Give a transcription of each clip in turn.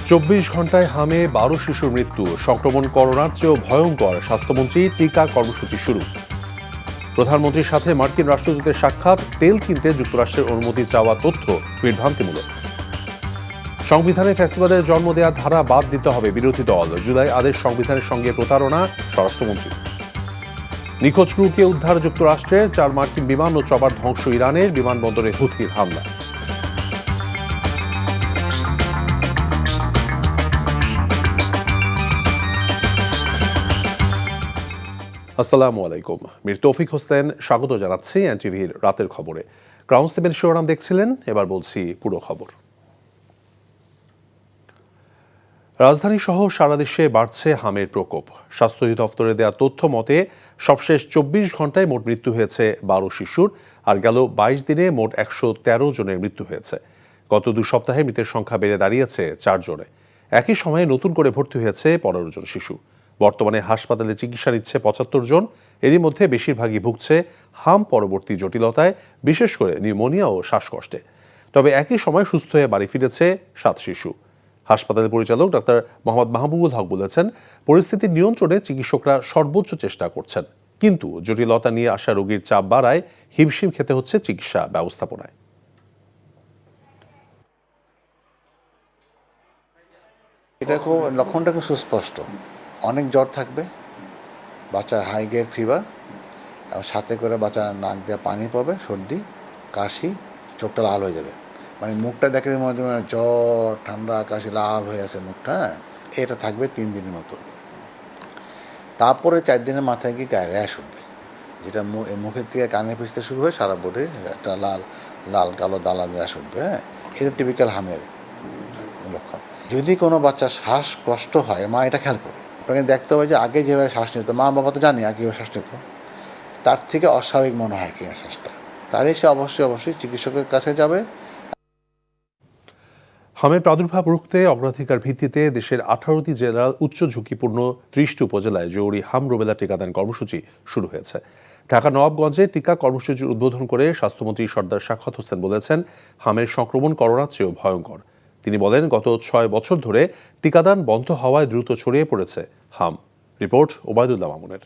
24 ঘন্টায় হামে 12 শিশুর মৃত্যু, সংক্রমণ করোনার চেয়েও ভয়ঙ্কর, স্বাস্থ্যমন্ত্রী টিকা কর্মসূচি শুরু। প্রধানমন্ত্রীর সাথে মার্কিন রাষ্ট্রদূতের সাক্ষাৎ, তেল কিনতে যুক্তরাষ্ট্রের অনুমতি চাওয়া তথ্য বিভ্রান্তিমূলক। সংবিধানে ফ্যাসিবাদের জন্ম দেওয়া ধারা বাদ দিতে হবে বিরোধী দল, জুলাই আদেশ সংবিধানের সঙ্গে প্রতারণা, স্বরাষ্ট্রমন্ত্রী। নিখোঁজ ক্রুকে উদ্ধার যুক্তরাষ্ট্রের, 4 মার্কিন বিমান ও চপার ধ্বংস ইরানের, বিমানবন্দরে হুথির হামলা। আসসালামু আলাইকুম, মীর তৌফিক হোসেন স্বাগত জানাচ্ছি এনটিভির রাতের খবরে। গ্রাউন্ড সেভেন শিরোনাম দেখছিলেন, এবার বলছি পুরো খবর। রাজধানী সহ সারা দেশে বাড়ছে হামের প্রকোপ। স্বাস্থ্য অধিদপ্তরে দেওয়া তথ্য মতে সবশেষ 24 ঘন্টায় মোট মৃত্যু হয়েছে 12 শিশুর, আর গেল 22 দিনে মোট 113 জনের মৃত্যু হয়েছে। গত 2 সপ্তাহে মৃতের সংখ্যা বেড়ে দাঁড়িয়েছে 4 জনে। একই সময়ে নতুন করে ভর্তি হয়েছে 15 জন শিশু। বর্তমানে হাসপাতালে চিকিৎসা নিচ্ছে 75 জন। এরই মধ্যে বেশিরভাগই ভুগছে হাম পরবর্তী জটিলতায়, বিশেষ করে নিউমোনিয়া ও শ্বাসকষ্টে। তবে একই সময় সুস্থ হয়ে বাড়ি ফিরেছে 7 শিশু। হাসপাতালের পরিচালক ডাক্তার মোহাম্মদ মাহবুবুল হক বলেছেন, পরিস্থিতি নিয়ন্ত্রণে চিকিৎসকরা সর্বোচ্চ চেষ্টা করছেন, কিন্তু জটিলতা নিয়ে আসা রোগীর চাপ বাড়ায় হিমশিম খেতে হচ্ছে চিকিৎসা ব্যবস্থাপনায়। এটা লক্ষণটা খুব সুস্পষ্ট। অনেক জ্বর থাকবে, বাচ্চা হাই গ্রেড ফিভার, সাথে করে বাচ্চা নাক দিয়ে পানি পড়বে, সর্দি, কাশি, চোখটা লাল হয়ে যাবে। মানে মুখটা দেখে মধ্যে জ্বর, ঠান্ডা, কাশি, লাল হয়ে আছে মুখটা। এটা থাকবে 3 দিনের মতো। তারপরে 4 দিনের মাথায় গিয়ে গায়ে র্যাশ উঠবে, যেটা মুখের থেকে কানের পিছতে শুরু হয়, সারা বডি একটা লাল লাল কালো দালা র্যাশ উঠবে। এটা টিপিক্যাল হামের লক্ষণ। যদি কোনো বাচ্চা শ্বাসকষ্ট হয়, মা এটা খেয়াল করে, আপনাকে দেখতে হবে যে আগে যেভাবে শ্বাস নিত, মা বাবা তো জানি আগে যেভাবে শ্বাস নিত, তার থেকে অস্বাভাবিক মনে হয় কিনা শ্বাসটা, তাহলে সে অবশ্যই চিকিৎসকের কাছে যাবে। হামের প্রাদুর্ভাব রুখতে অগ্রাধিকার ভিত্তিতে দেশের 18টি জেলার উচ্চ ঝুঁকিপূর্ণ 30টি উপজেলায় জরুরি হাম রুবেলা টিকাদান কর্মসূচি শুরু হয়েছে। ঢাকা নবাবগঞ্জে টিকা কর্মসূচির উদ্বোধন করে স্বাস্থ্যমন্ত্রী সর্দার সাখাওয়াত হোসেন বলেছেন, হামের সংক্রমণ করোনার চেয়েও ভয়ঙ্কর। তিনি বলেন, গত 6 বছর ধরে টিকাদান বন্ধ হওয়ায় দ্রুত ছড়িয়ে পড়েছে হাম। রিপোর্ট ওবায়দুল্লাহ মামুনের।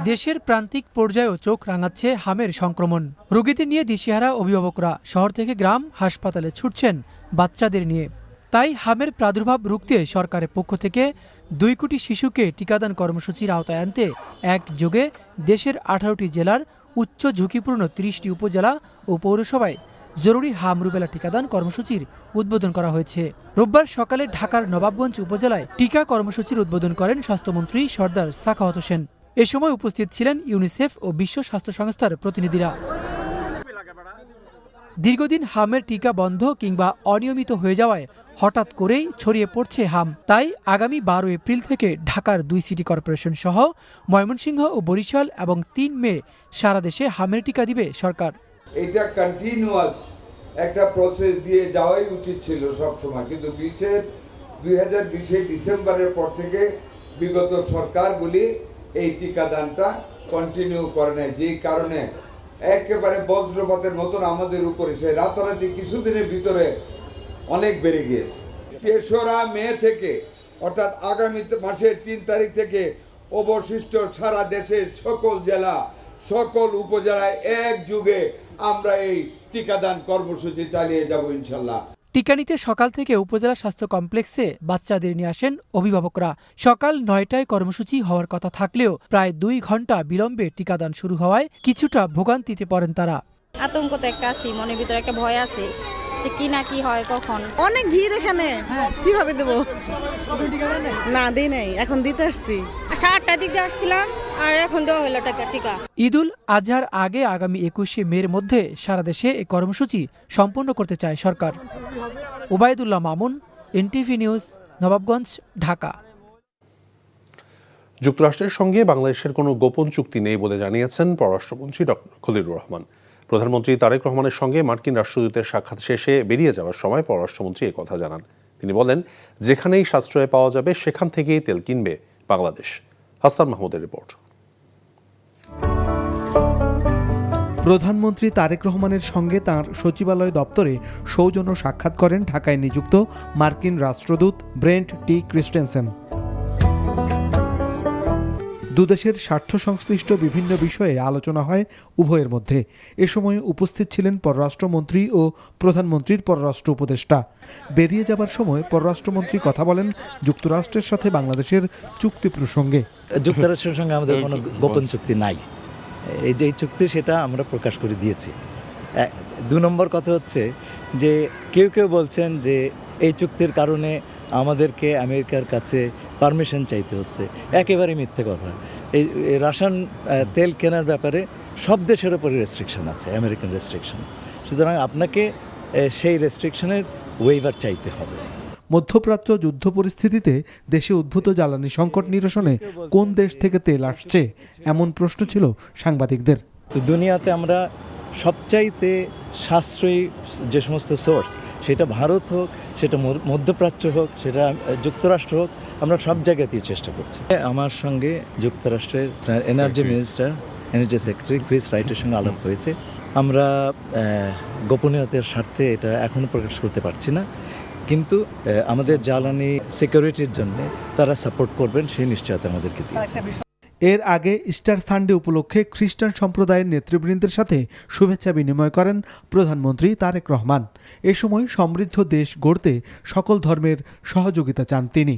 দেশের প্রান্তিক পর্যায়েও চোখ রাঙাচ্ছে হামের সংক্রমণ। রোগীদের নিয়ে দিশেহারা অভিভাবকরা শহর থেকে গ্রাম হাসপাতালে ছুটছেন বাচ্চাদের নিয়ে। তাই হামের প্রাদুর্ভাব রুখতে সরকারের পক্ষ থেকে 2 কোটি শিশুকে টিকাদান কর্মসূচির আওতায় আনতে একযোগে দেশের 18টি জেলার উচ্চ ঝুঁকিপূর্ণ 30টি উপজেলা ও পৌরসভায় জরুরি হাম রুবেলা টিকাদান কর্মসূচির উদ্বোধন করা হয়েছে। রোববার সকালে ঢাকার নবাবগঞ্জ উপজেলায় টিকা কর্মসূচির উদ্বোধন করেন স্বাস্থ্যমন্ত্রী সর্দার সাখাওয়াত হোসেন। এ সময় উপস্থিত ছিলেন ইউনিসেফ ও বিশ্ব স্বাস্থ্য সংস্থার প্রতিনিধিরা। দীর্ঘদিন হামের টিকা বন্ধ কিংবা অনিয়মিত হয়ে যাওয়ায় হঠাৎ করেই ছড়িয়ে পড়ছে হাম। তাই আগামী 12 এপ্রিল থেকে ঢাকার 2 সিটি কর্পোরেশন সহ ময়মনসিংহ ও বরিশাল এবং 3 মে সারা দেশে হামের টিকা দিবে সরকার। এটা কন্টিনিউয়াস একটা প্রসেস দিয়ে যাওয়াই উচিত ছিল সব সময়, কিন্তু 2020 ডিসেম্বরের পর থেকে বিগত সরকারগুলি এই টিকাদানটা কন্টিনিউ করে নেয়, যেই কারণে একেবারে বজ্রপাতের মতন আমাদের উপরে সে রাতারাতি কিছুদিনের ভিতরে অনেক বেড়ে গিয়েছে। 3রা মে থেকে অর্থাৎ আগামী মাসের 3 তারিখ থেকে অবশিষ্ট সারা দেশের সকল জেলা, সকল উপজেলায় একযোগে আমরা এই টিকাদান কর্মসূচি চালিয়ে যাব ইনশাল্লাহ। টিকা নিতে সকাল থেকে উপজেলা স্বাস্থ্য কমপ্লেক্সে বাচ্চাদের নিয়ে আসেন অভিভাবকরা। সকাল 9টায় কর্মসূচি হওয়ার কথা থাকলেও প্রায় 2 ঘন্টা বিলম্বে টিকাদান শুরু হওয়ায় কিছুটা ভোগান্তিতে পড়েন তারা। আতঙ্ক তো একটা আছে, মনের ভিতরে একটা ভয় আছে যে কি না কি হয় কখন। অনেক ভিড় এখানে, কিভাবে দেবো? না দেই নাই, এখন দিতে আসছি। 7টার দিকে আসছিলাম আর এখন দেওয়া হলো টিকা। ঈদুল আজহার আগে আগামী 21শে মের মধ্যে সারা দেশে এই কর্মসূচি সম্পন্ন করতে চায় সরকার। Obaidullah Mamun, NTV news, Nawabganj, Dhaka. যুক্তরাষ্ট্রের সঙ্গে বাংলাদেশের কোনো গোপন চুক্তি নেই বলে জানিয়েছেন পররাষ্ট্রমন্ত্রী ডক্টর খলিলুর রহমান। প্রধানমন্ত্রী তারেক রহমানের সঙ্গে মার্কিন রাষ্ট্রদূতের সাক্ষাৎ শেষে বেরিয়ে যাওয়ার সময় পররাষ্ট্রমন্ত্রী কথা জানান। তিনি বলেন, যেখানেই সাশ্রয় পাওয়া যাবে সেখান থেকেই তেল কিনবে বাংলাদেশ। হাসান মাহমুদের রিপোর্ট। প্রধানমন্ত্রী তারেক রহমানের সঙ্গে তাঁর সচিবালয় দপ্তরে সৌজন্য সাক্ষাৎ করেন ঢাকায় নিযুক্ত মার্কিন রাষ্ট্রদূত ব্রেন্ট টি ক্রিস্টেনসেন। দুদেশের স্বার্থ সংশ্লিষ্ট বিভিন্ন বিষয়ে আলোচনা হয় উভয়ের মধ্যে। এ সময় উপস্থিত ছিলেন পররাষ্ট্রমন্ত্রী ও প্রধানমন্ত্রীর পররাষ্ট্র উপদেষ্টা। বেরিয়ে যাবার সময় পররাষ্ট্রমন্ত্রী কথা বলেন যুক্তরাষ্ট্রের সাথে বাংলাদেশের চুক্তি প্রসঙ্গে। যুক্তরাষ্ট্রের সঙ্গে আমাদের কোনো গোপন চুক্তি নাই, এই যে চুক্তি সেটা আমরা প্রকাশ করে দিয়েছি। 2 নম্বর কথা হচ্ছে যে কেউ কেউ বলছেন যে এই চুক্তির কারণে আমাদেরকে আমেরিকার কাছে পারমিশন চাইতে হচ্ছে। একেবারে মিথ্যে কথা। এই রাশিয়ান তেল কেনার ব্যাপারে সব দেশের উপরে রেস্ট্রিকশন আছে, আমেরিকান রেস্ট্রিকশন। সুতরাং আপনাকে সেই রেস্ট্রিকশনের ওয়েভার চাইতে হবে। মধ্যপ্রাচ্য যুদ্ধ পরিস্থিতিতে দেশে উদ্ভূত জ্বালানি সংকট নিরসনে কোন দেশ থেকে তেল আসছে এমন প্রশ্ন ছিল সাংবাদিকদের। তো দুনিয়াতে আমরা সবচাইতে সাশ্রয়ী যে সমস্ত সোর্স, সেটা ভারত হোক, সেটা মধ্যপ্রাচ্য হোক, সেটা যুক্তরাষ্ট্র হোক, আমরা সব জায়গাতেই চেষ্টা করছি। আমার সঙ্গে যুক্তরাষ্ট্রের energy minister, energy secretary Chris রাইটের সঙ্গে আলাপ হয়েছে। আমরা গোপনীয়তার স্বার্থে এটা এখনও প্রকাশ করতে পারছি না, কিন্তু আমাদের জ্বালানি সিকিউরিটির জন্য তারা সাপোর্ট করবেন সেই নিশ্চয়তা আমাদেরকে দিয়েছে। এর আগে ইস্টার সানডে উপলক্ষে খ্রিস্টান সম্প্রদায়ের নেতৃবৃন্দের সাথে শুভেচ্ছা বিনিময় করেন প্রধানমন্ত্রী তারেক রহমান। এ সময় সমৃদ্ধ দেশ গড়তে সকল ধর্মের সহযোগিতা চান তিনি।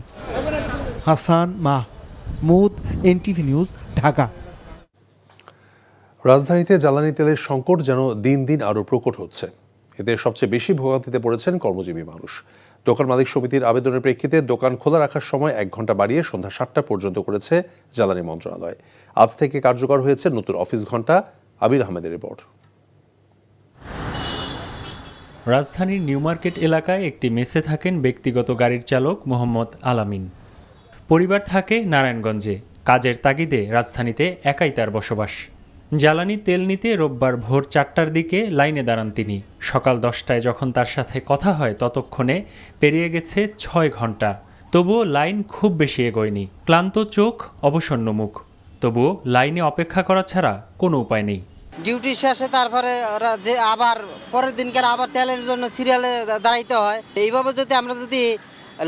Hasan Mahmud, NTV news, Dhaka. রাজধানীতে জ্বালানি তেলের সংকট যেন দিন দিন আরও প্রকট হচ্ছে। এতে সবচেয়ে বেশি ভোগান্তিতে পড়েছেন কর্মজীবী মানুষ। দোকান মালিক সমিতির আবেদনের প্রেক্ষিতে দোকান খোলা রাখার সময় 1 ঘন্টা বাড়িয়ে সন্ধ্যা 7টা পর্যন্ত করেছে জ্বালানি মন্ত্রণালয়। আজ থেকে কার্যকর হয়েছে নতুন অফিস ঘন্টা। আবির আহমেদের রিপোর্ট। রাজধানীর নিউ মার্কেট এলাকায় একটি মেসে থাকেন ব্যক্তিগত গাড়ির চালক মোহাম্মদ আলামিন। পরিবার থাকে নারায়ণগঞ্জে। কাজের তাগিদে রাজধানীতে একাই তার বসবাস। জ্বালানি তেল নিতে রোববার ভোর 4টার দিকে লাইনে দাঁড়ান তিনি। সকাল 10টায় যখন তার সাথে কথা হয় ততক্ষণে পেরিয়ে গেছে 6 ঘন্টা। তবুও লাইন খুব বেশি এগোয়নি। ক্লান্ত চোখ, অবসন্ন মুখ। তবুও লাইনে অপেক্ষা করা ছাড়া কোনো উপায় নেই। ডিউটি শেষে তারপরে ওরা যে আবার পরের দিনকার আবার তেলের জন্য সিরিয়ালে দাঁড়াইতে হয়। এইভাবে আমরা যদি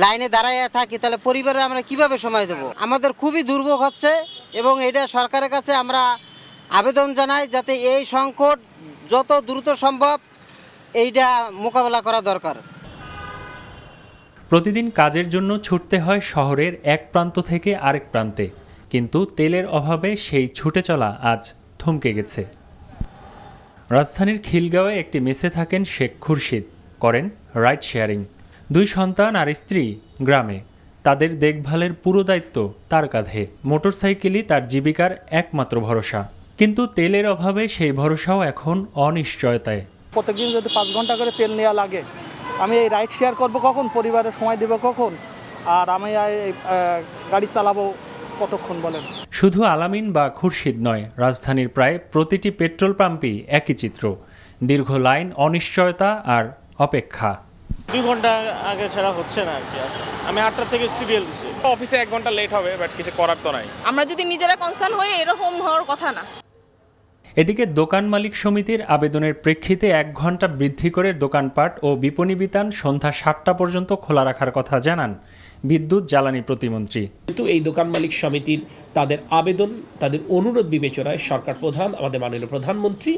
লাইনে দাঁড়াইয়া থাকি তাহলে পরিবারে আমরা কিভাবে সময় দেব? আমাদের খুবই দুর্ভোগ হচ্ছে এবং এটা সরকারের কাছে আমরা আবেদন জানাই যাতে এই সংকট যত দ্রুত সম্ভব এইটা মোকাবেলা করা দরকার। প্রতিদিন কাজের জন্য ছুটতে হয় শহরের এক প্রান্ত থেকে আরেক প্রান্তে, কিন্তু তেলের অভাবে সেই ছুটে চলা আজ থমকে গেছে। রাজধানীর খিলগাঁওয়ে একটি মেসে থাকেন শেখ খুরশিদ, করেন রাইড শেয়ারিং। 2 সন্তান আর স্ত্রী গ্রামে। তাদের দেখভালের পুরো দায়িত্ব তার কাঁধে। মোটরসাইকেলই তার জীবিকার একমাত্র ভরসা। কিন্তু তেলের অভাবে সেই ভরসাও এখন অনিশ্চয়তায়। প্রত্যেকদিন যদি 5 ঘন্টা করে তেল নেওয়া লাগে, আমি এই রাইড শেয়ার করব কখন, পরিবারের সময় দেব কখন, আর আমি গাড়ি চালাবো কতক্ষণ বলেন? শুধু আলামিন বা খুরশিদ নয়, রাজধানীর প্রায় প্রতিটি পেট্রোল পাম্পই একই চিত্র। দীর্ঘ লাইন, অনিশ্চয়তা আর অপেক্ষা। 2 ঘন্টা আগে ছাড়া হচ্ছে না আর কি। আমি 8টা থেকে সিরিয়াল দিছি। অফিসে 1 ঘন্টা লেট হবে, বাট কিছু করার তো নাই। আমরা যদি নিজেরা কনসার্ন হই এরকম হওয়ার কথা না। এদিকে দোকান মালিক সমিতির আবেদনের প্রেক্ষিতে 1 ঘন্টা বৃদ্ধি করে দোকানপাট ও বিপণী বিতান সন্ধ্যা 7টা পর্যন্ত খোলা রাখার কথা জানান বিদ্যুৎ জ্বালানি প্রতিমন্ত্রী। কিন্তু এই দোকান মালিক সমিতির তাদের আবেদন, তাদের অনুরোধ বিবেচনায় সরকার প্রধান, আমাদের মাননীয় প্রধানমন্ত্রী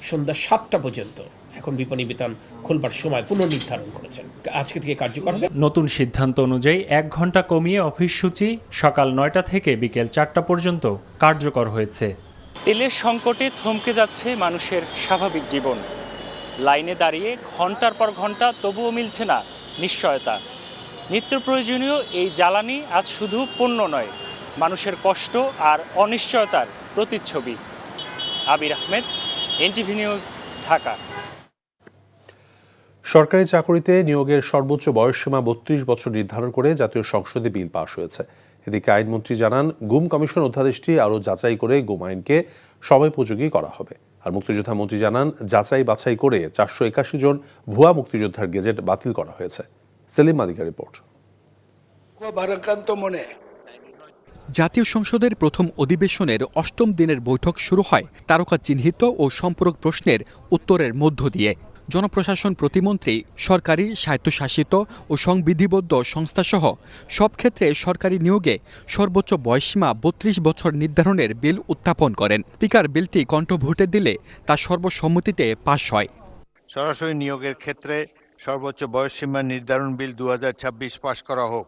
সন্ধ্যা 7টা পর্যন্ত এখন বিপণী বিতান খোলবার সময় পুনর্নির্ধারণ করেছেন। আজকে থেকে কার্যকর হবে। নতুন সিদ্ধান্ত অনুযায়ী 1 ঘন্টা কমিয়ে অফিস সূচি সকাল 9টা থেকে বিকেল 4টা পর্যন্ত কার্যকর হয়েছে। তেলের সংকটে থমকে যাচ্ছে মানুষের স্বাভাবিক জীবন। লাইনে দাঁড়িয়ে ঘন্টার পর ঘন্টা, তবুও মিলছে না নিশ্চয়তা। নিত্য প্রয়োজনীয় এই জ্বালানি আজ শুধু পণ্য নয়, মানুষের কষ্ট আর অনিশ্চয়তার প্রতিচ্ছবি। আবির আহমেদ, এনটিভি নিউজ, ঢাকা। সরকারি চাকরিতে নিয়োগের সর্বোচ্চ বয়সসীমা 32 বছর নির্ধারণ করে জাতীয় সংসদে বিল পাশ হয়েছে। এদিকে আইনমন্ত্রী জানান, গুম কমিশন অধ্যাদেশটি আরও যাচাই করে গুম আইনকে সময়োপযোগী করা হবে। আর মুক্তিযোদ্ধা মন্ত্রী জানান, যাচাই বাছাই করে 481 জন ভুয়া মুক্তিযোদ্ধার গেজেট বাতিল করা হয়েছে। সেলিম মালিকের রিপোর্ট। জাতীয় সংসদের প্রথম অধিবেশনের ৮ম দিনের বৈঠক শুরু হয় তারকা চিহ্নিত ও সম্পূরক প্রশ্নের উত্তরের মধ্য দিয়ে। জনপ্রশাসন প্রতিমন্ত্রী সরকারি, স্বায়ত্তশাসিত ও সংবিধিবদ্ধ সংস্থাসহ সব ক্ষেত্রে সরকারি নিয়োগে সর্বোচ্চ বয়সীমা ৩২ বছর নির্ধারণের বিল উত্থাপন করেন। স্পিকার বিলটি কণ্ঠভোটে দিলে তা সর্বসম্মতিতে পাশ হয়। সরাসরি নিয়োগের ক্ষেত্রে সর্বোচ্চ বয়সসীমা নির্ধারণ বিল ২০২৬ পাশ করা হোক।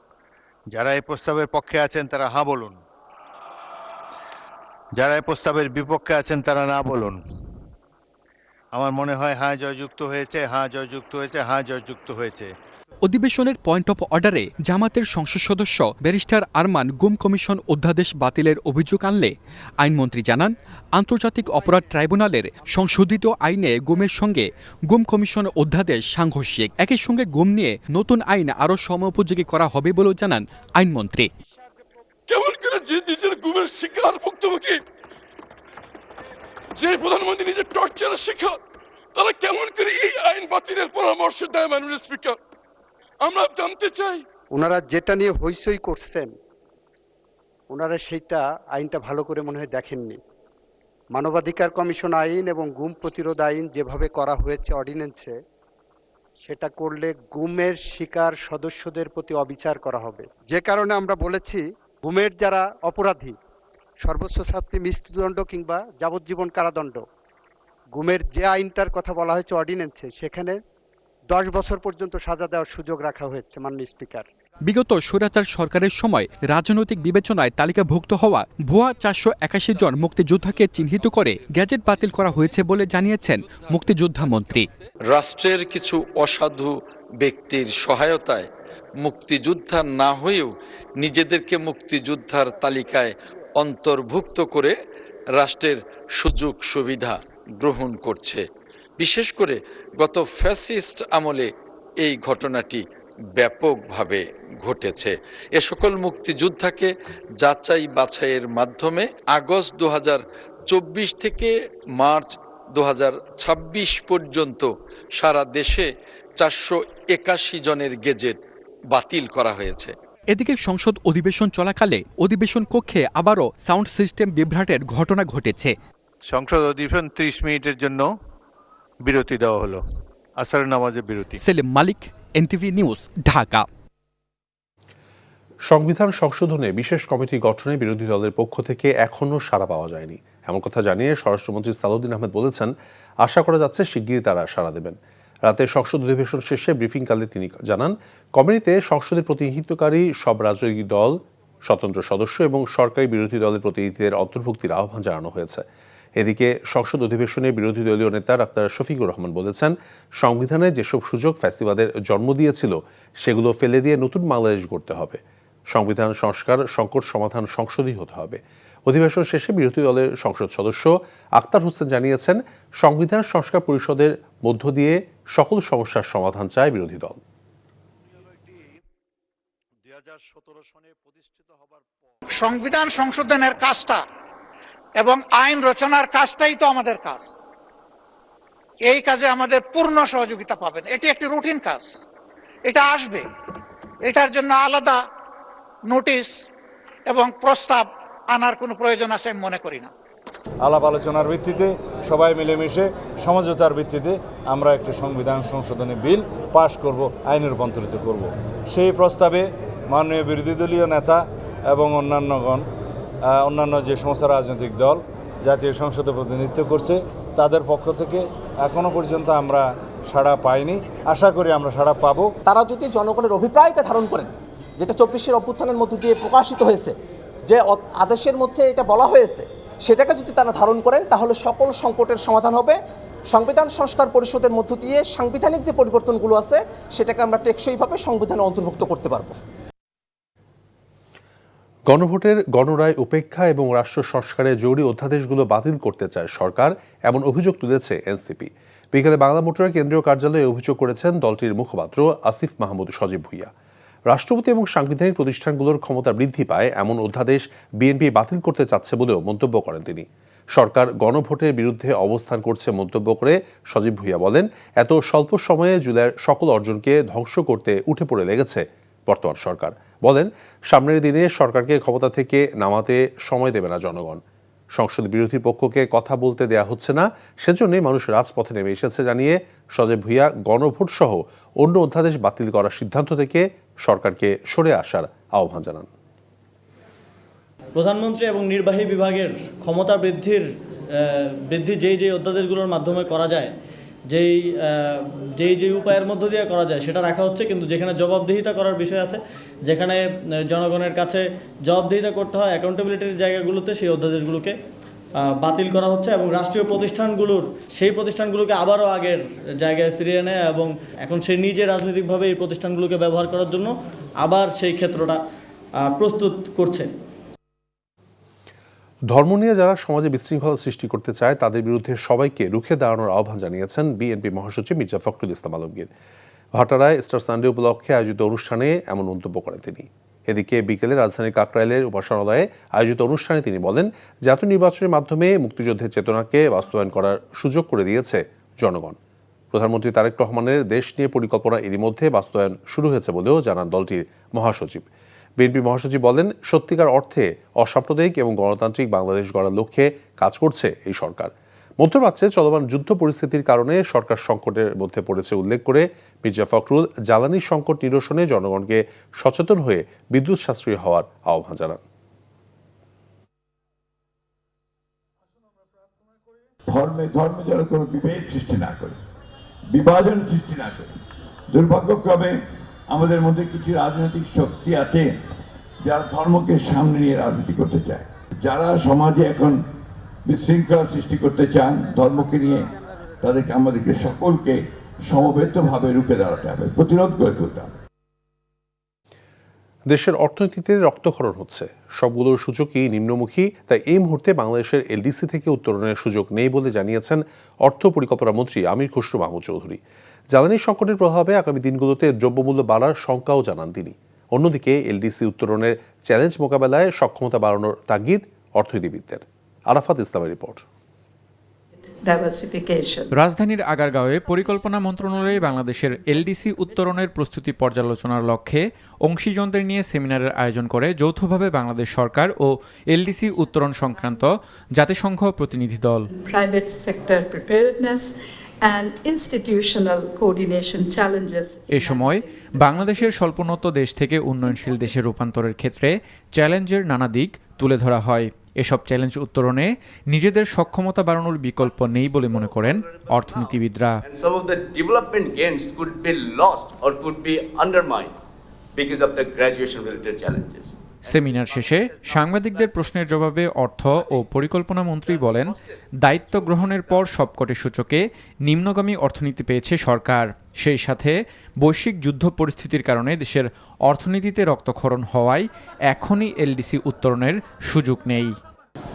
যারা এই প্রস্তাবের পক্ষে আছেন তারা হ্যাঁ বলুন, যারা এই প্রস্তাবের বিপক্ষে আছেন তারা না বলুন। আমার মনে হয় হ্যাঁ জয়যুক্ত হয়েছে, হ্যাঁ জয়যুক্ত হয়েছে, হ্যাঁ জয়যুক্ত হয়েছে। অধিবেশনের পয়েন্ট অফ অর্ডারে জামাতের সংসদ সদস্য ব্যারিস্টার আরমান গুম কমিশন অধ্যাদেশ বাতিলের অভিযোগ আনলে আইনমন্ত্রী জানান, আন্তর্জাতিক অপরাধ ট্রাইব্যুনালের সংশোধিত আইনে গুমের সঙ্গে গুম কমিশন অধ্যাদেশ সাংঘর্ষিক। একই সঙ্গে গুম নিয়ে নতুন আইন আরও সময়োপযোগী করা হবে বলেও জানান আইনমন্ত্রী। কেমন করে যে নিজের গুমের শিকার ভুক্তভোগী, যে প্রধানমন্ত্রী নিজের টর্চারের শিকার, তারা কেমন করে এই আইন বাতিলের পরামর্শ দেয় মাননীয় স্পিকার? আমরা জানতে চাই। ওনারা যেটা নিয়ে হইচই করছেন, ওনারা সেইটা আইনটা ভালো করে মনে হয় দেখেননি। মানবাধিকার কমিশন আইন এবং গুম প্রতিরোধ আইন যেভাবে করা হয়েছে অর্ডিন্যান্সে, সেটা করলে গুমের শিকার সদস্যদের প্রতি অবিচার করা হবে। যে কারণে আমরা বলেছি গুমের যারা অপরাধী সর্বোচ্চ শাস্তি মৃত্যুদণ্ড কিংবা যাবজ্জীবন কারাদণ্ড। গুমের যে আইনটার কথা বলা হয়েছে অর্ডিন্যান্সে, সেখানে 10 বছর পর্যন্ত সাজা দেওয়ার সুযোগ রাখা হয়েছে মাননীয় স্পিকার। বিগত স্বৈরাচার সরকারের সময় রাজনৈতিক বিবেচনায় তালিকাভুক্ত হওয়া ভুয়া 481 জন মুক্তিযোদ্ধাকে চিহ্নিত করে গ্যাজেট বাতিল করা হয়েছে বলে জানিয়েছেন মুক্তিযোদ্ধা মন্ত্রী। রাষ্ট্রের কিছু অসাধু ব্যক্তির সহায়তায় মুক্তিযোদ্ধা না হয়েও নিজেদেরকে মুক্তিযোদ্ধার তালিকায় অন্তর্ভুক্ত করে রাষ্ট্রের সুযোগ সুবিধা গ্রহণ করছে। বিশেষ করে গত ফ্যাসিস্ট আমলে এই ঘটনাটি ব্যাপকভাবে ঘটেছে। এ সকল মুক্তিযোদ্ধাকে যাচাই বাছাইয়ের মাধ্যমে আগস্ট 2024 থেকে মার্চ 2026 পর্যন্ত সারা দেশে 481 জনের গেজেট বাতিল করা হয়েছে। এদিকে সংসদ অধিবেশন চলাকালে অধিবেশন কক্ষে আবারও সাউন্ড সিস্টেম বিভ্রাটের ঘটনা ঘটেছে। সংসদ অধিবেশন 30 মিনিটের জন্য বিরতি দেওয়া হলো, আসরের নামাজে বিরতি। সেলিম মালিক, এনটিভি নিউজ, ঢাকা। সংবিধান সংশোধনে বিশেষ কমিটি গঠনে বিরোধী দলের পক্ষ থেকে এখনও সাড়া পাওয়া যায়নি, এমন কথা জানিয়ে স্বরাষ্ট্রমন্ত্রী সালাউদ্দিন আহমেদ বলেছেন, আশা করা যাচ্ছে শিগগিরই তারা সাড়া দেবেন। রাতে সংসদ অধিবেশন শেষে ব্রিফিংকালে তিনি জানান, কমিটিতে সংসদের প্রতিনিধিত্বকারী সব রাজনৈতিক দল, স্বতন্ত্র সদস্য এবং সরকারি বিরোধী দলের প্রতিনিধিদের অন্তর্ভুক্তির আহ্বান জানানো হয়েছে। এদিকে সংসদ অধিবেশনে বিরোধী দলীয় নেতা ডাক্তার শফিকুর রহমান বলেছেন, সংবিধানে যেসব সুযোগ ফ্যাসিবাদের জন্ম দিয়েছিল সেগুলো ফেলে দিয়ে নতুন বাংলাদেশ গড়তে হবে। সংবিধান সংস্কার, সংকট সমাধান সংসদই হতে হবে। অধিবেশন শেষে বিরোধী দলের সংসদ সদস্য আক্তার হোসেন জানিয়েছেন, সংবিধান সংস্কার পরিষদের মধ্য দিয়ে সকল সমস্যার সমাধান চায় বিরোধী দল। সংবিধান সংশোধনের কাজটা এবং আইন রচনার কাজটাই তো আমাদের কাজ। এই কাজে আমাদের পূর্ণ সহযোগিতা পাবেন। এটি একটি রুটিন কাজ, এটা আসবে। এটার জন্য আলাদা নোটিশ এবং প্রস্তাব আনার কোনো প্রয়োজন আছে আমি মনে করি না। আলাপ আলোচনার ভিত্তিতে সবাই মিলেমিশে সমঝোতার ভিত্তিতে আমরা একটি সংবিধান সংশোধনী বিল পাশ করব, আইনে রূপান্তরিত করব। সেই প্রস্তাবে মাননীয় বিরোধী দলীয় নেতা এবং অন্যান্য যে সমস্ত রাজনৈতিক দল জাতীয় সংসদে প্রতিনিধিত্ব করছে তাদের পক্ষ থেকে এখনো পর্যন্ত আমরা সাড়া পাইনি। আশা করি আমরা সাড়া পাবো। তারা যদি জনগণের অভিপ্রায়কে ধারণ করেন, যেটা 24-এর অভ্যুত্থানের মধ্য দিয়ে প্রকাশিত হয়েছে, যে আদেশের মধ্যে এটা বলা হয়েছে, সেটাকে যদি তারা ধারণ করেন তাহলে সকল সংকটের সমাধান হবে। সংবিধান সংস্কার পরিষদের মধ্য দিয়ে সাংবিধানিক যে পরিবর্তনগুলো আছে সেটাকে আমরা টেকসইভাবে সংবিধানে অন্তর্ভুক্ত করতে পারবো। গণভোটের গণরায় উপেক্ষা এবং রাষ্ট্র সংস্কারের জরুরি অধ্যাদেশগুলো বাতিল করতে চায় সরকার, এমন অভিযোগ তুলেছে এনসিপি। বিকেলে বাংলা মোটরের কেন্দ্রীয় কার্যালয়ে অভিযোগ করেছেন দলটির মুখপাত্র আসিফ মাহমুদ সজীব ভুইয়া। রাষ্ট্রপতি এবং সাংবিধানিক প্রতিষ্ঠানগুলোর ক্ষমতা বৃদ্ধি পায় এমন অধ্যাদেশ বিএনপি বাতিল করতে চাচ্ছে বলেও মন্তব্য করেন তিনি। সরকার গণভোটের বিরুদ্ধে অবস্থান করছে মন্তব্য করে সজীব ভুইয়া বলেন, এত স্বল্প সময়ে জুলাইয়ের সকল অর্জনকে ধ্বংস করতে উঠে পড়ে লেগেছে বর্তমান সরকার। বলেন, সামনের দিনে সরকারকে ক্ষমতা থেকে নামাতে সময় দেবে না জনগণ। সংসদ বিরোধী পক্ষকে কথা বলতে দেয়া হচ্ছে না, সেজন্যই মানুষ রাজপথে নেমে এসেছে জানিয়ে সজীব ভুঁইয়া গণভোট সহ অন্য অধ্যাদেশ বাতিল করার সিদ্ধান্ত থেকে সরকারকে সরে আসার আহ্বান জানান। প্রধানমন্ত্রী এবং নির্বাহী বিভাগের ক্ষমতা বৃদ্ধি যেই অধ্যাদেশগুলোর মাধ্যমে করা যায়, যেই উপায়ের মধ্য দিয়ে করা যায় সেটা রাখা হচ্ছে, কিন্তু যেখানে জবাবদিহিতা করার বিষয় আছে, যেখানে জনগণের কাছে জবাবদিহিতা করতে হয় অ্যাকাউন্টেবিলিটির জায়গাগুলোতে সেই অধ্যাদেশগুলোকে বাতিল করা হচ্ছে এবং রাষ্ট্রীয় প্রতিষ্ঠানগুলোকে আবারও আগের জায়গায় ফিরিয়ে নেয় এবং এখন সে নিজে রাজনৈতিকভাবে এই প্রতিষ্ঠানগুলোকে ব্যবহার করার জন্য আবার সেই ক্ষেত্রটা প্রস্তুত করছে। ধর্ম নিয়ে যারা সমাজে বিশৃঙ্খলা সৃষ্টি করতে চায় তাদের বিরুদ্ধে সবাইকে রুখে দাঁড়ানোর আহ্বান জানিয়েছেন বিএনপি মহাসচিব মির্জা ফখরুল ইসলাম আলমগীর। ভাটারায় স্টার সানডে উপলক্ষে আয়োজিত অনুষ্ঠানে এমন মন্তব্য করেন তিনি। এদিকে বিকেলে রাজধানীর কাকরাইলের উপাসনালয়ে আয়োজিত অনুষ্ঠানে তিনি বলেন, জাতীয় নির্বাচনের মাধ্যমে মুক্তিযুদ্ধের চেতনাকে বাস্তবায়ন করার সুযোগ করে দিয়েছে জনগণ। প্রধানমন্ত্রী তারেক রহমানের দেশ নিয়ে পরিকল্পনা এরই মধ্যে বাস্তবায়ন শুরু হয়েছে বলেও জানান দলটির মহাসচিব। বিএনপি মহাসচিব বলেন, সত্যিকার অর্থে অসাম্প্রদায়িক এবং গণতান্ত্রিক বাংলাদেশ গড়ার লক্ষ্যে কাজ করছে এই সরকার। মধ্যপ্রাচ্যে চলমান যুদ্ধ পরিস্থিতির কারণে সরকার সংকটের মধ্যে পড়েছে উল্লেখ করে মির্জা ফখরুল জ্বালানি সংকট নিরসনে জনগণকে সচেতন হয়ে বিদ্যুৎ সাশ্রয়ী হওয়ার আহ্বান জানান। ধর্মে যেন কোনো বিভেদ সৃষ্টি না করে, বিভাজন সৃষ্টি না করে। দুর্ভাগ্যক্রমে আমাদের মধ্যে কিছু রাজনৈতিক শক্তি আছে যারা ধর্মকে সামনে নিয়ে রাজনীতি করতে চায়, যারা সমাজে এখন বিশৃঙ্খলা সৃষ্টি করতে চান ধর্মকে নিয়ে, আমাদেরকে সকলকে সমবেতভাবে রুখে দাঁড়াতে হবে, প্রতিরোধ করে তুলতে হবে। দেশের অর্থনীতিতে রক্তক্ষরণ হচ্ছে, সবগুলোর সূচকই নিম্নমুখী, তাই এই মুহূর্তে বাংলাদেশের এলডিসি থেকে উত্তরণের সুযোগ নেই বলে জানিয়েছেন অর্থ পরিকল্পনা মন্ত্রী আমির খসরু মাহমুদ চৌধুরী। জ্বালানি সংকটের প্রভাবে আগামী দিনগুলোতে দ্রব্যমূল্য বাড়ার শঙ্কাও জানান তিনি। অন্যদিকে এলডিসি উত্তরণের চ্যালেঞ্জ মোকাবেলায় সক্ষমতা বাড়ানোর তাগিদ অর্থনীতিবিদদের। আরাফাত ইসলামের রিপোর্ট। রাজধানীর আগারগাঁওয়ে পরিকল্পনা মন্ত্রণালয়ে বাংলাদেশের এলডিসি উত্তরণের প্রস্তুতি পর্যালোচনার লক্ষ্যে অংশীজনদের নিয়ে সেমিনারের আয়োজন করে যৌথভাবে বাংলাদেশ সরকার ও এলডিসি উত্তরণ সংক্রান্ত জাতিসংঘ প্রতিনিধি দল। Private sector preparedness and institutional coordination challenges. এ সময় বাংলাদেশের স্বল্পোন্নত দেশ থেকে উন্নয়নশীল দেশে রূপান্তরের ক্ষেত্রে চ্যালেঞ্জের নানা দিক তুলে ধরা হয়। এসব চ্যালেঞ্জ উত্তরণে নিজেদের সক্ষমতা বাড়ানোর বিকল্প নেই বলে মনে করেন অর্থনীতিবিদরা। Some of the development gains could be lost or could be undermined because of the graduation related challenges. Seminar শেষে সাংবাদিকদের প্রশ্নের জবাবে অর্থ ও পরিকল্পনা মন্ত্রী বলেন, দায়িত্ব গ্রহণের পর সবকটি সূচকে নিম্নগামী অর্থনীতি পেয়েছে সরকার। সেই সাথে বৈশ্বিক যুদ্ধ পরিস্থিতির কারণে দেশের অর্থনীতিতে রক্তক্ষরণ হওয়ায় এখনই এলডিসি উত্তরণের সুযোগ নেই।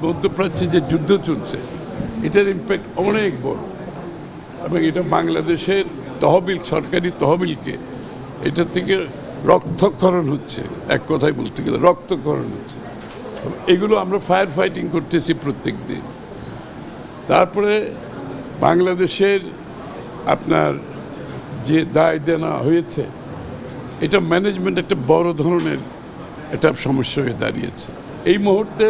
মধ্যপ্রাচ্যে যে যুদ্ধ চলছে এটার ইম্প্যাক্ট অনেক বড় এবং এটা বাংলাদেশের তহবিল, সরকারি তহবিলকে এটা থেকে রক্তক্ষরণ হচ্ছে, এক কথায় বলতে গেলে রক্তক্ষরণ হচ্ছে। এগুলো আমরা ফায়ার ফাইটিং করতেছি প্রত্যেক দিন। তারপরে বাংলাদেশের আপনার যে দায় দেনা হয়েছে এটা ম্যানেজমেন্ট একটা বড় ধরনের একটা সমস্যা হয়ে দাঁড়িয়েছে। এই মুহূর্তে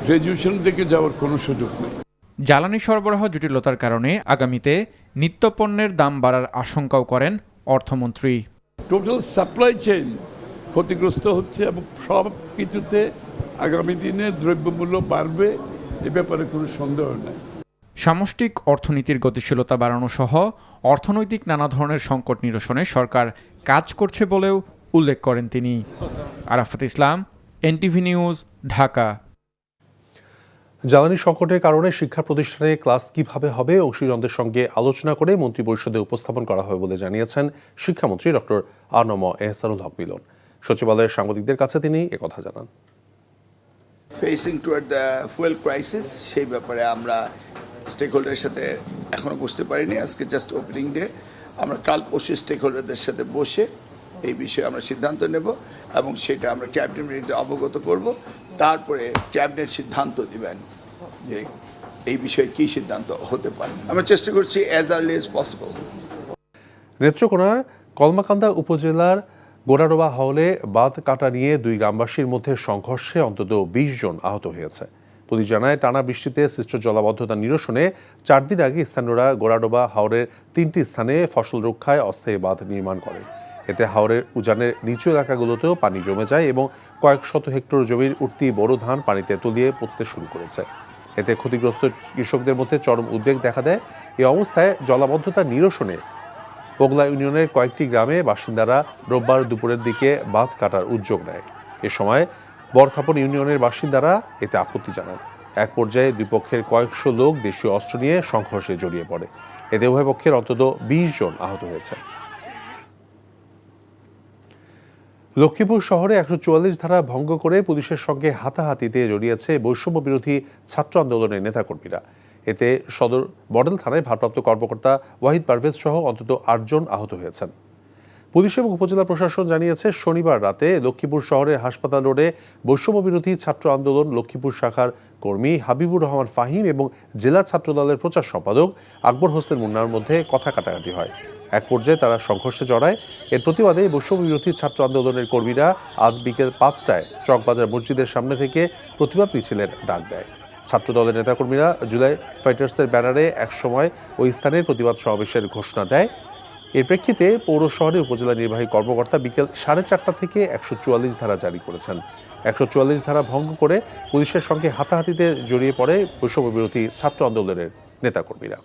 গ্র্যাজুয়েশন দিকে যাওয়ার কোনো সুযোগ নেই। জ্বালানি সরবরাহ জটিলতার কারণে আগামীতে নিত্যপণ্যের দাম বাড়ার আশঙ্কাও করেন অর্থমন্ত্রী। টোটাল সাপ্লাই চেইন ক্ষতিগ্রস্ত হচ্ছে এবং সব কিছুতে আগামী দিনে দ্রব্যমূল্য বাড়বে, এ ব্যাপারে কোনো সন্দেহ নেই। সামষ্টিক অর্থনীতির গতিশীলতা বাড়ানো সহ অর্থনৈতিক নানা ধরনের সংকট নিরসনে সরকার কাজ করছে বলেও উল্লেখ করেন তিনি। আরাফাত ইসলাম, এনটিভি নিউজ, ঢাকা। জ্বালানি সংকটের কারণে শিক্ষা প্রতিষ্ঠানে ক্লাস কিভাবে হবে অংশীজনদের সঙ্গে আলোচনা করে মন্ত্রিপরিষদে উপস্থাপন করা হবে বলে জানিয়েছেন শিক্ষামন্ত্রী ডক্টর আ.ন.ম এহসানুল হক মিলন। সচিবালয়ের সাংবাদিকদের কাছে তিনি একথা জানান। Facing toward the fuel crisis, সেই ব্যাপারে আমরা স্টেক হোল্ডারের সাথে এখনও বসতে পারিনি। আজকে জাস্ট ওপেনিং ডে, আমরা কাল পরশু স্টেক হোল্ডারদের সাথে বসে এই বিষয়ে আমরা সিদ্ধান্ত নেব এবং সেটা আমরা ক্যাবিনেটে অবগত করব। তারপরে ক্যাবিনেট সিদ্ধান্ত দিবেন যে এই বিষয়ে কী সিদ্ধান্ত হতে পারে। আমরা চেষ্টা করছি অ্যাজ আর্লি অ্যাজ পসিবল। নেত্রকোনার কলমাকান্দা উপজেলার গোড়াডোবা হাওলে বাঁধ কাটা নিয়ে দুই গ্রামবাসীর মধ্যে সংঘর্ষে অন্তত ২০ জন আহত হয়েছে। পুলিশ জানায়, টানা বৃষ্টিতে সৃষ্ট জলাবদ্ধতা নিরসনে ৪ দিন আগে স্থানীয়রা গোড়াডোবা হাওরের ৩টি স্থানে ফসল রক্ষায় অস্থায়ী বাঁধ নির্মাণ করে। এতে হাওরের উজানের নিচু এলাকাগুলোতেও পানি জমে যায় এবং কয়েক শত হেক্টর জমির উঠতি বোরো ধান পানিতে তলিয়ে পচতে শুরু করেছে। এতে ক্ষতিগ্রস্ত কৃষকদের মধ্যে চরম উদ্বেগ দেখা দেয়। এই অবস্থায় জলাবদ্ধতা নিরসনে পোগলা ইউনিয়নের কয়েকটি গ্রামে বাসিন্দারা রোববার দুপুরের দিকে বাঁধ কাটার উদ্যোগ নেয়। এ সময় বরখাপন ইউনিয়নের বাসিন্দারা এতে আপত্তি জানান। এক পর্যায়ে দুই পক্ষের কয়েকশো লোক দেশীয় অস্ত্র নিয়ে সংঘর্ষে জড়িয়ে পড়ে। এতে উভয় পক্ষের অন্তত ২০ জন আহত হয়েছে। লক্ষ্মীপুর শহরে ১৪৪ ধারা ভঙ্গ করে পুলিশের সঙ্গে হাতাহাতিতে জড়িয়েছে বৈষম্য বিরোধী ছাত্র আন্দোলনের নেতাকর্মীরা। এতে সদর মডেল থানায় ভারপ্রাপ্ত কর্মকর্তা ওয়াহিদ পারভেজ সহ অন্তত ৮ জন আহত হয়েছেন। পুলিশ এবং উপজেলা প্রশাসন জানিয়েছে, শনিবার রাতে লক্ষ্মীপুর শহরের হাসপাতাল রোডে বৈষম্য বিরোধী ছাত্র আন্দোলন লক্ষ্মীপুর শাখার কর্মী হাবিবুর রহমান ফাহিম এবং জেলা ছাত্রদলের প্রচার সম্পাদক আকবর হোসেন মুন্নার মধ্যে কথা কাটাকাটি হয়। এক পর্যায়ে তারা সংঘর্ষে জড়ায়। এর প্রতিবাদে বৈষম্য বিরোধী ছাত্র আন্দোলনের কর্মীরা আজ বিকেল ৫টায় চকবাজার মসজিদের সামনে থেকে প্রতিবাদ মিছিলের ডাক দেয়। ছাত্রদলের নেতাকর্মীরা জুলাই ফাইটার্সের ব্যানারে একসময় ওই স্থানের প্রতিবাদ সমাবেশের ঘোষণা দেয়। এর প্রেক্ষিতে পৌর শহরে উপজেলা নির্বাহী কর্মকর্তা বিকেল ৪:৩০ থেকে ১৪৪ ধারা জারি করেছেন। ১৪৪ ধারা ভঙ্গ করে পুলিশের সঙ্গে হাতাহাতিতে জড়িয়ে পড়ে বৈষম্য বিরোধী ছাত্র আন্দোলনের নেতাকর্মীরা।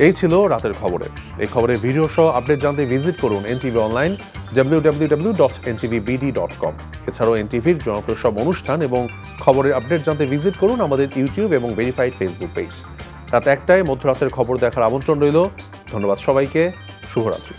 এই ছিল রাতের খবরে। এই খবরের ভিডিও সহ আপডেট জানতে ভিজিট করুন এনটিভি অনলাইন www.ntvbd.com। এছাড়াও এনটিভির জনপ্রিয় সব অনুষ্ঠান এবং খবরের আপডেট জানতে ভিজিট করুন আমাদের ইউটিউব এবং ভেরিফাইড ফেসবুক পেজ। রাত ১টায় মধ্যরাতের খবর দেখার আমন্ত্রণ রইল। ধন্যবাদ সবাইকে। শুভরাত্রি।